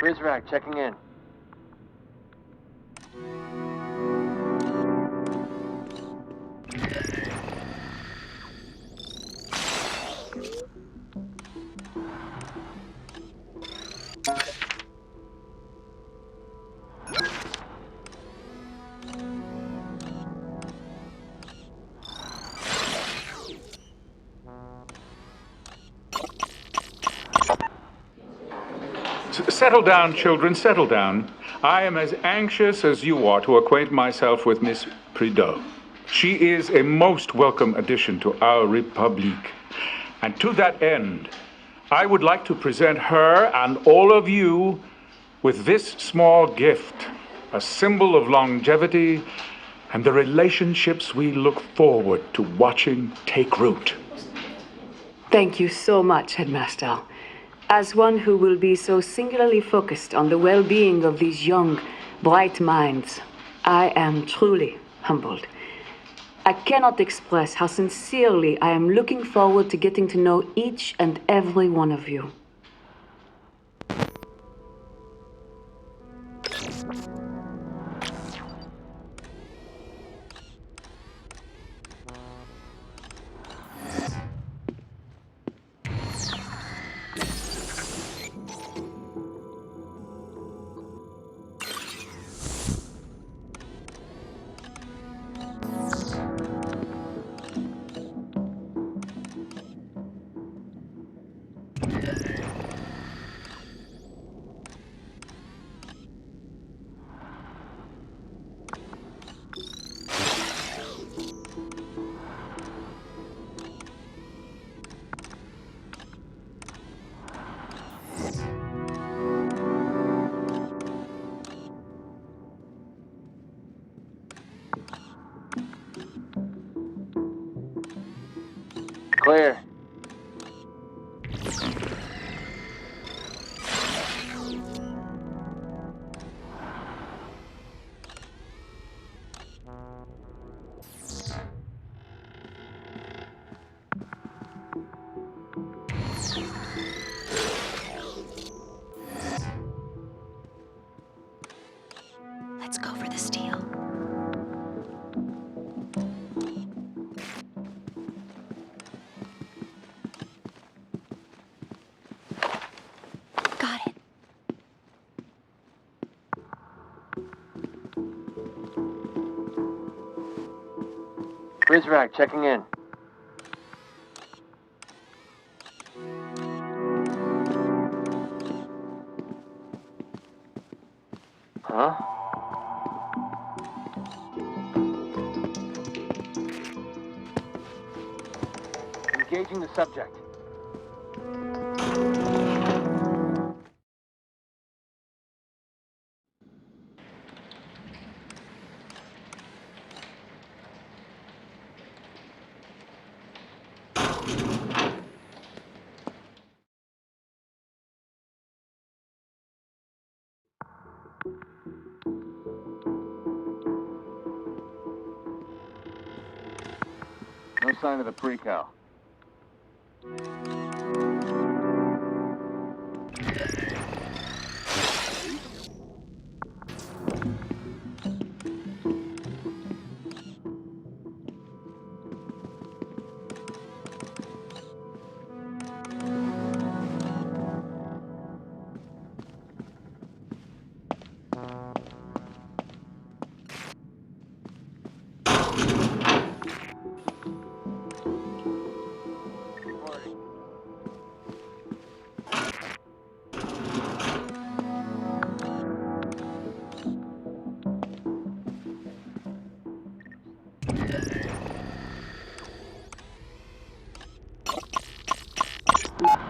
Rizrak, checking in. Settle down, children, settle down. I am as anxious as you are to acquaint myself with Miss Prideaux. She is a most welcome addition to our republic. And to that end, I would like to present her and all of you with this small gift, a symbol of longevity and the relationships we look forward to watching take root. Thank you so much, Headmaster. As one who will be so singularly focused on the well-being of these young, bright minds, I am truly humbled. I cannot express how sincerely I am looking forward to getting to know each and every one of you. Clear. Let's go for the steal. Got it. Rizrak, checking in. Huh? Engaging the subject. No sign of the pre-cal.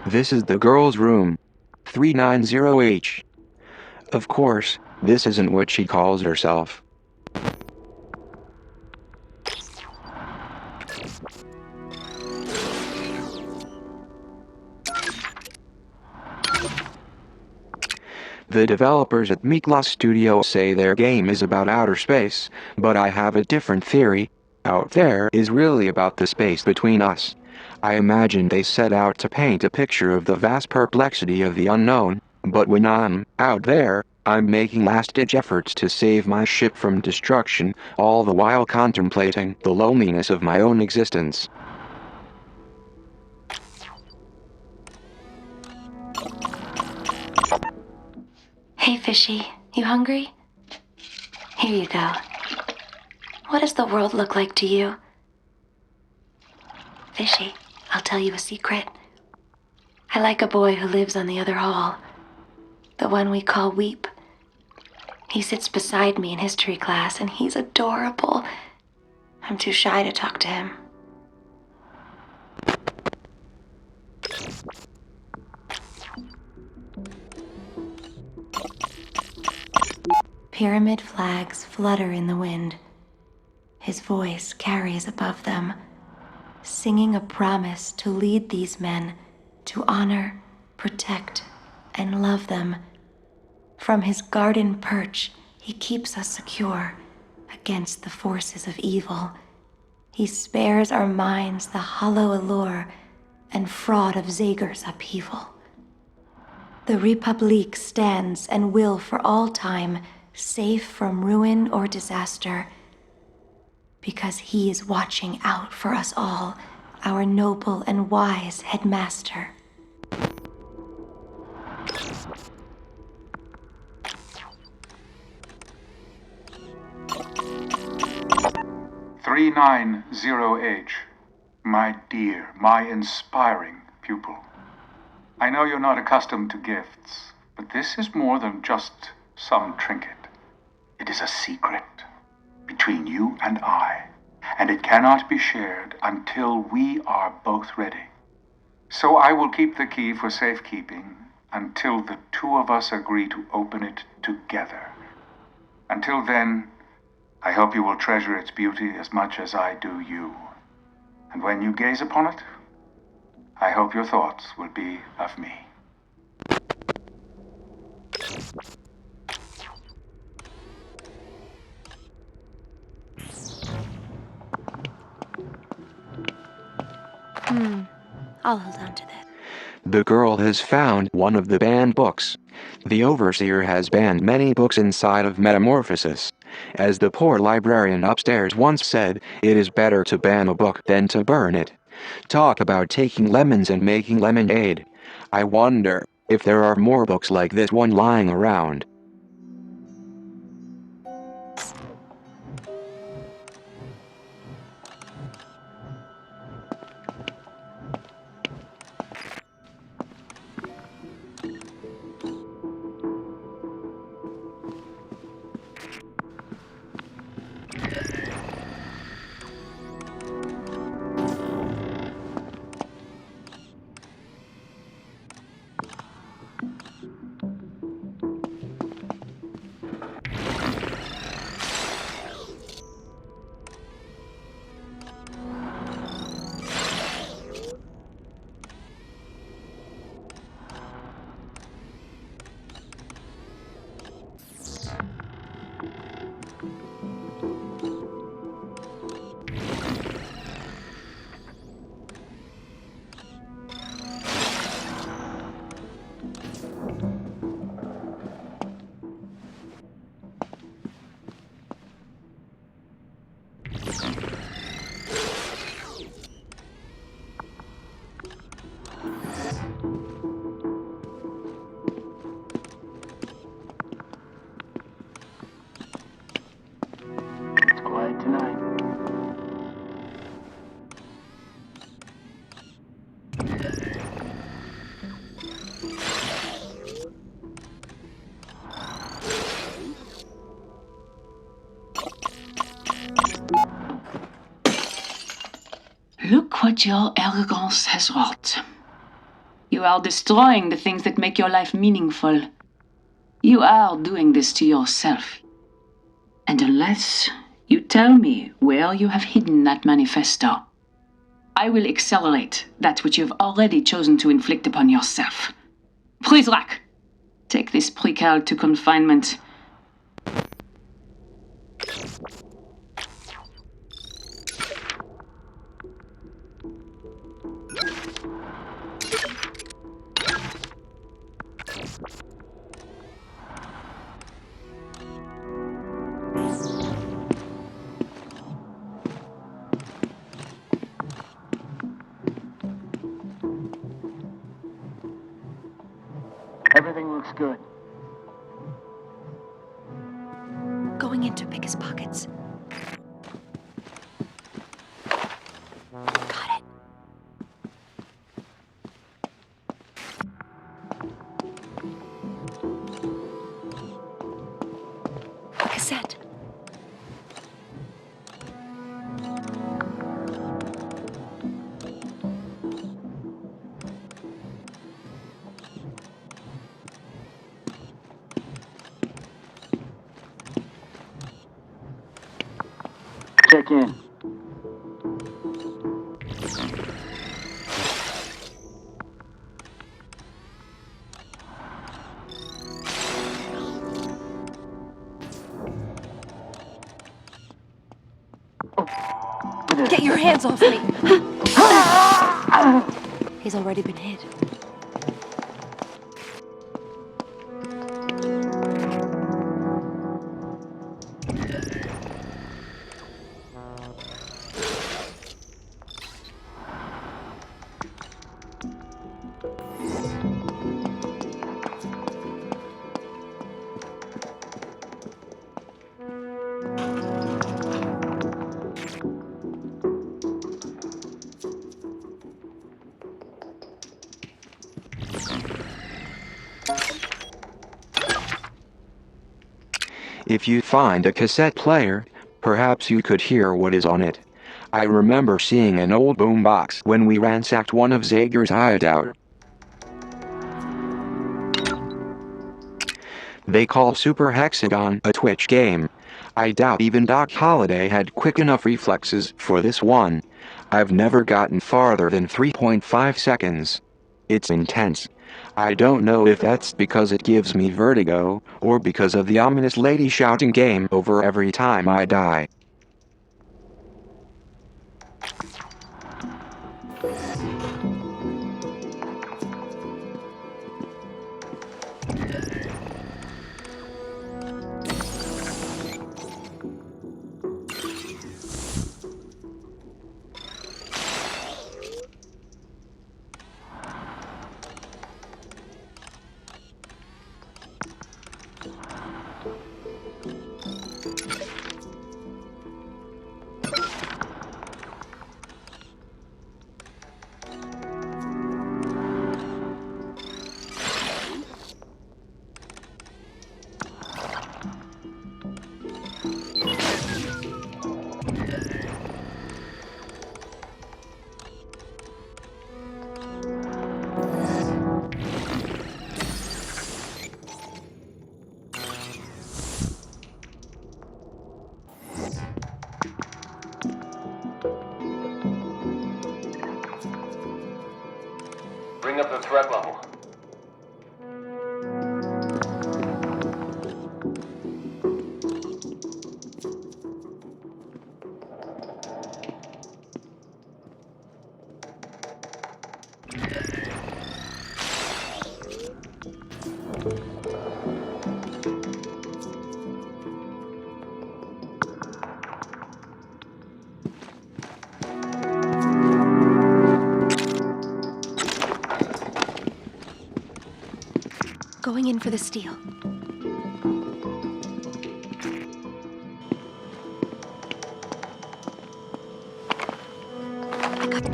This is the girl's room. 390H. Of course, this isn't what she calls herself. The developers at Miklos Studio say their game is about outer space, but I have a different theory. Out there is really about the space between us. I imagine they set out to paint a picture of the vast perplexity of the unknown, But when I'm out there, I'm making last-ditch efforts to save my ship from destruction, all the while contemplating the loneliness of my own existence. Hey, fishy, you hungry? Here you go. What does the world look like to you? Fishy, I'll tell you a secret. I like a boy who lives on the other hall. The one we call Weep. He sits beside me in history class, and he's adorable. I'm too shy to talk to him. Pyramid flags flutter in the wind. His voice carries above them, singing a promise to lead these men to honor, protect, and love them. From his garden perch, he keeps us secure against the forces of evil. He spares our minds the hollow allure and fraud of Zager's upheaval. The Republique stands and will for all time, safe from ruin or disaster, because he is watching out for us all, our noble and wise headmaster. "390H, my dear, my inspiring pupil. I know you're not accustomed to gifts, but this is more than just some trinket. It is a secret between you and I, and it cannot be shared until we are both ready. So I will keep the key for safekeeping until the two of us agree to open it together. Until then, I hope you will treasure its beauty as much as I do you. And when you gaze upon it, I hope your thoughts will be of me." I'll hold on to this. The girl has found one of the banned books. The overseer has banned many books inside of Metamorphosis. As the poor librarian upstairs once said, it is better to ban a book than to burn it. Talk about taking lemons and making lemonade. I wonder if there are more books like this one lying around. It's quiet tonight. Look what your arrogance has wrought. You are destroying the things that make your life meaningful. You are doing this to yourself. And unless you tell me where you have hidden that manifesto, I will accelerate that which you've already chosen to inflict upon yourself. Prizrak, take this precal to confinement. Everything looks good. Going in to pick his pockets. Got it. A cassette. Check in. Get your hands off me! He's already been hit. If you find a cassette player, perhaps you could hear what is on it. I remember seeing an old boombox when we ransacked one of Zager's hideout. They call Super Hexagon a Twitch game. I doubt even Doc Holliday had quick enough reflexes for this one. I've never gotten farther than 3.5 seconds. It's intense. I don't know if that's because it gives me vertigo, or because of the ominous lady shouting game over every time I die. Bring up the threat level. Going in for the steal. I got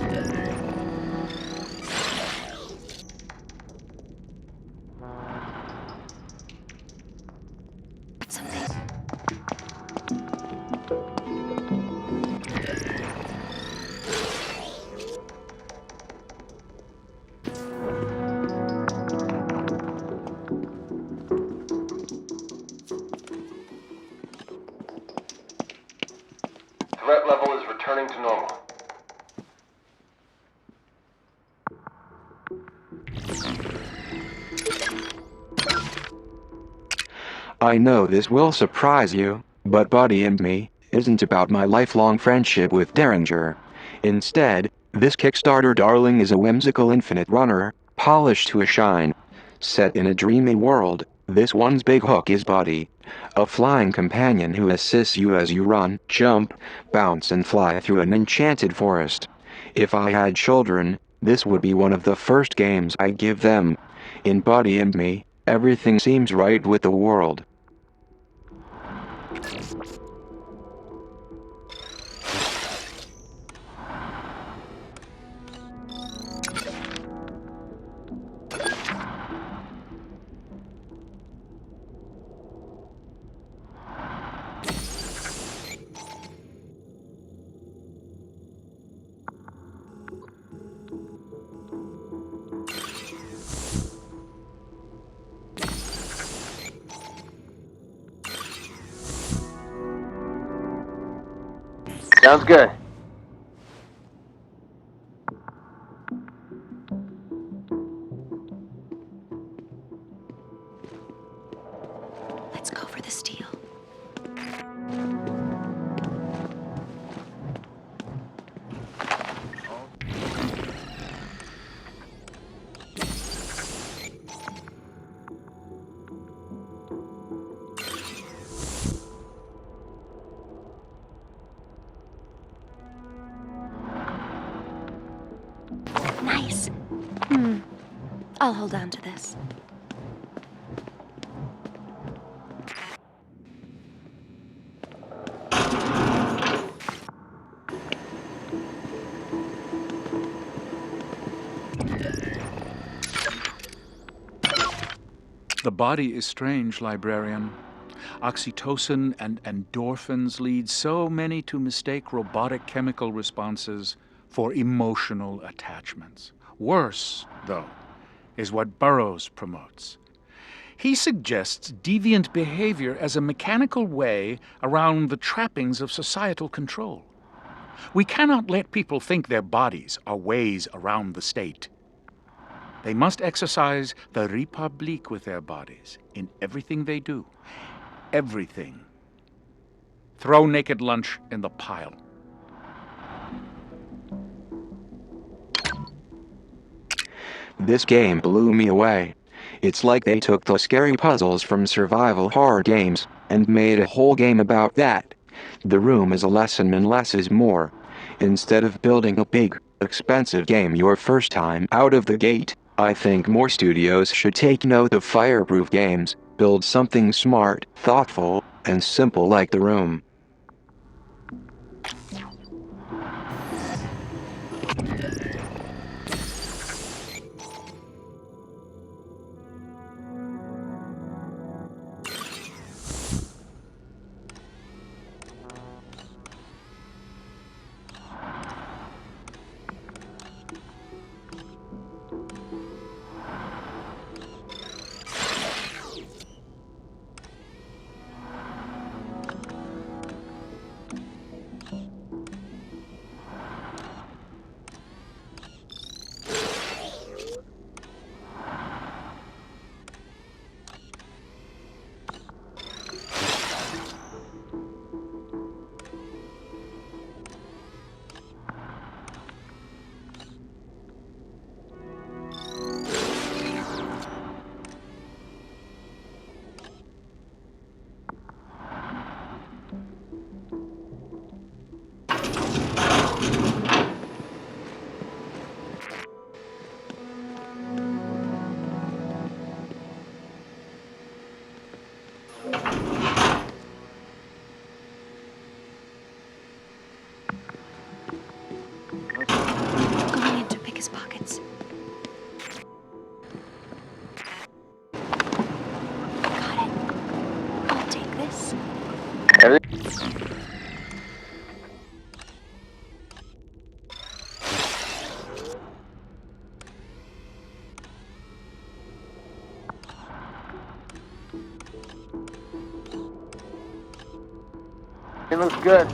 something. Threat level is returning to normal. I know this will surprise you, but Buddy and Me isn't about my lifelong friendship with Derringer. Instead, this Kickstarter darling is a whimsical infinite runner, polished to a shine. Set in a dreamy world, this one's big hook is Buddy, a flying companion who assists you as you run, jump, bounce and fly through an enchanted forest. If I had children, this would be one of the first games I'd give them. In Buddy and Me, Everything seems right with the world. Sounds good. Let's go for the steal. Nice. I'll hold on to this. The body is strange, librarian. Oxytocin and endorphins lead so many to mistake robotic chemical responses for emotional attachments. Worse, though, is what Burroughs promotes. He suggests deviant behavior as a mechanical way around the trappings of societal control. We cannot let people think their bodies are ways around the state. They must exercise the Republik with their bodies in everything they do. Everything. Throw naked lunch in the pile. This game blew me away. It's like they took the scary puzzles from survival horror games and made a whole game about that. The room is a lesson in less is more. Instead of building a big, expensive game your first time out of the gate, I think more studios should take note of fireproof games, build something smart, thoughtful, and simple like The Room. Going in to pick his pockets. Got it. I'll take this. It looks good.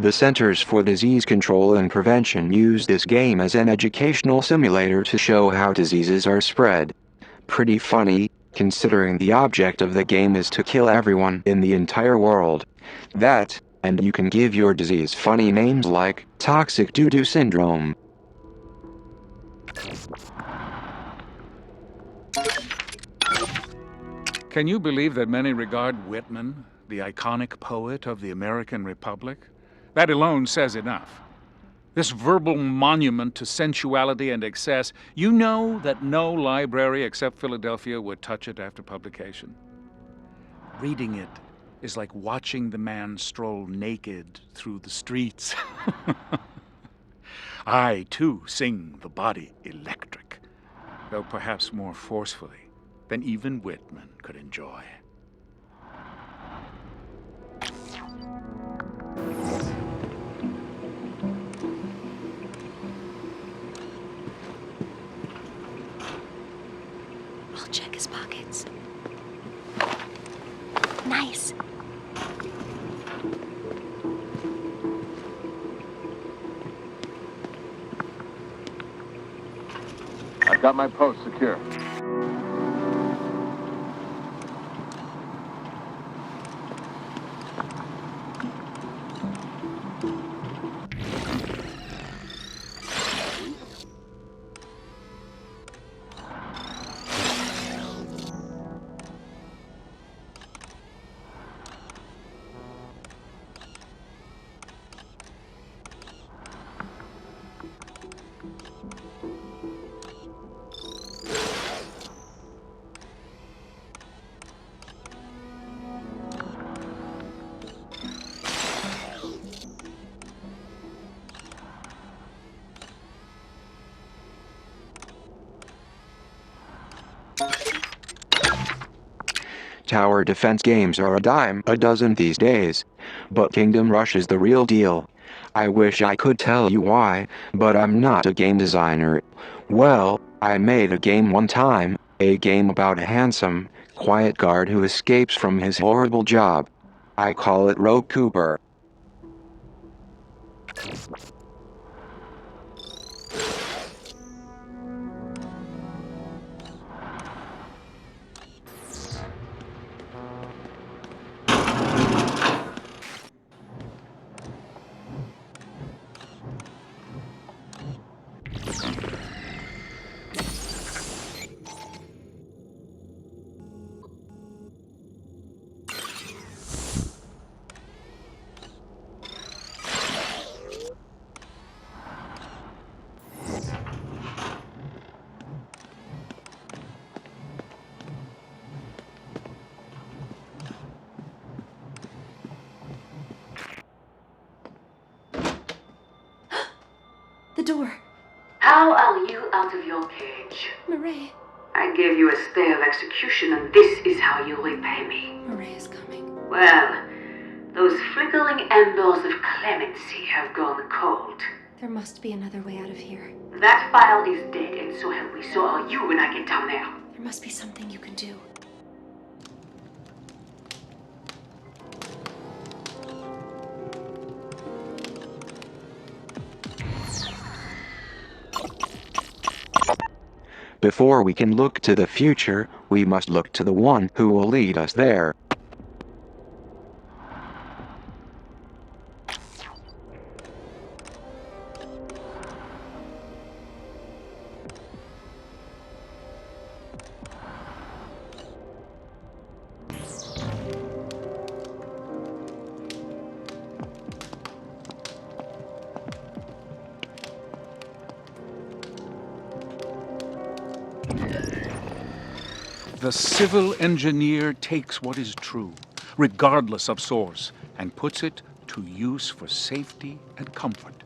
The Centers for Disease Control and Prevention use this game as an educational simulator to show how diseases are spread. Pretty funny, considering the object of the game is to kill everyone in the entire world. That, and you can give your disease funny names like toxic doo-doo syndrome. Can you believe that many regard Whitman, the iconic poet of the American Republic? That alone says enough. This verbal monument to sensuality and excess, you know that no library except Philadelphia would touch it after publication. Reading it is like watching the man stroll naked through the streets. I, too, sing the body electric, though perhaps more forcefully than even Whitman could enjoy. I'll check his pockets. Nice. I've got my post secure. Tower defense games are a dime a dozen these days. But Kingdom Rush is the real deal. I wish I could tell you why, but I'm not a game designer. Well, I made a game one time, a game about a handsome, quiet guard who escapes from his horrible job. I call it Rogue Cooper. The door. How are you out of your cage? Murray. I gave you a stay of execution, and this is how you repay me. Murray is coming. Well, those flickering embers of clemency have gone cold. There must be another way out of here. That file is dead, and so have we. So are you when I get down there. There must be something you can do. Before we can look to the future, we must look to the one who will lead us there. The civil engineer takes what is true, regardless of source, and puts it to use for safety and comfort.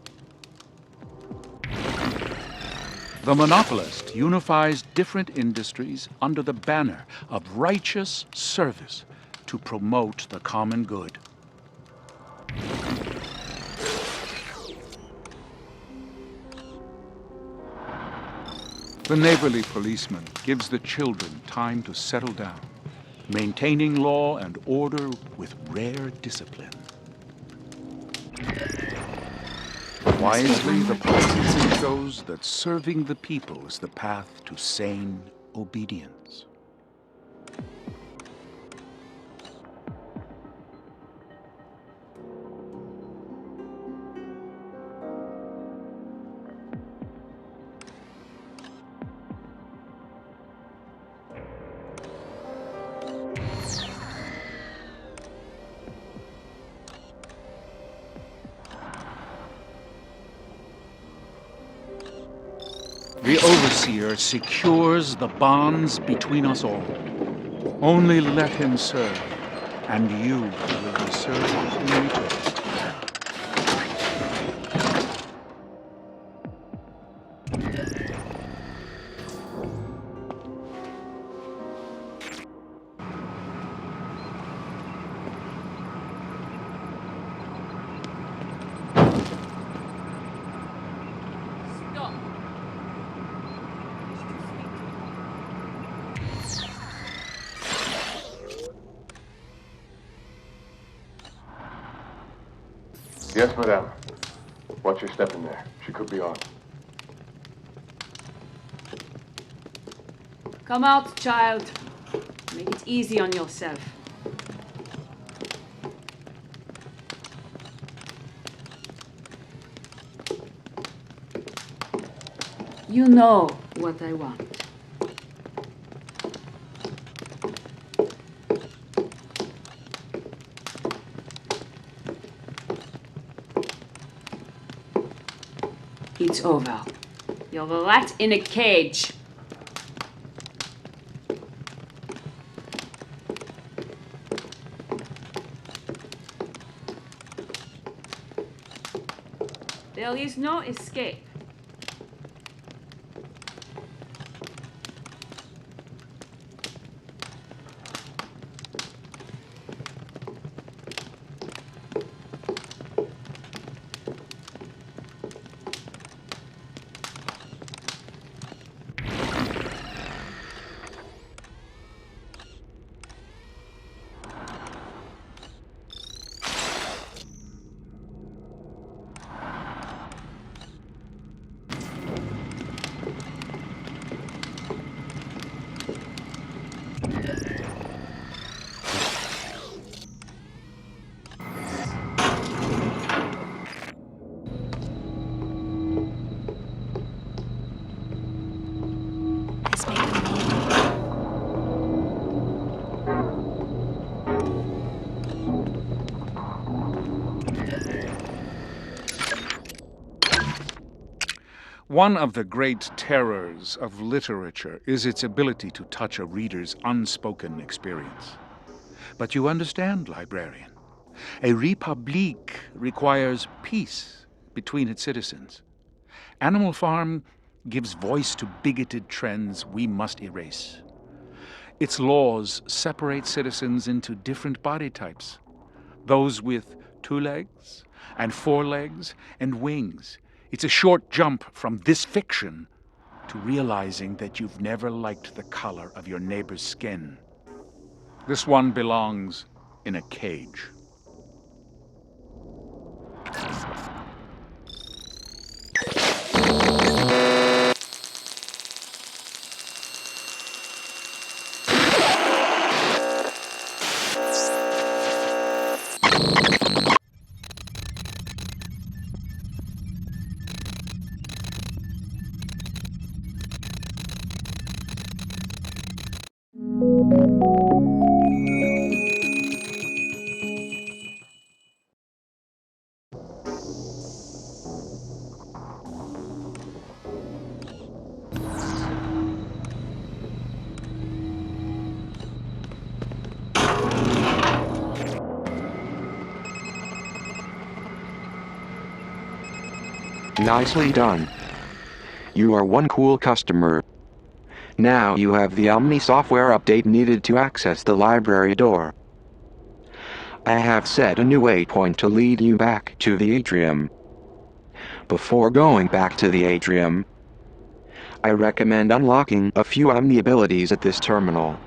The monopolist unifies different industries under the banner of righteous service to promote the common good. The neighborly policeman gives the children time to settle down, maintaining law and order with rare discipline. Wisely, the politician shows that serving the people is the path to sane obedience. The Overseer secures the bonds between us all. Only let him serve, and you will be served in return. Yes, madame. Watch your step in there. She could be on. Come out, child. Make it easy on yourself. You know what I want. It's over. You're a rat in a cage. There is no escape. This may be me. One of the great terrors of literature is its ability to touch a reader's unspoken experience. But you understand, librarian. A republique requires peace between its citizens. Animal Farm gives voice to bigoted trends we must erase. Its laws separate citizens into different body types. Those with 2 legs and 4 legs and wings. It's a short jump from this fiction to realizing that you've never liked the color of your neighbor's skin. This one belongs in a cage. Nicely done. You are one cool customer. Now you have the Omni software update needed to access the library door. I have set a new waypoint to lead you back to the atrium. Before going back to the atrium, I recommend unlocking a few Omni abilities at this terminal.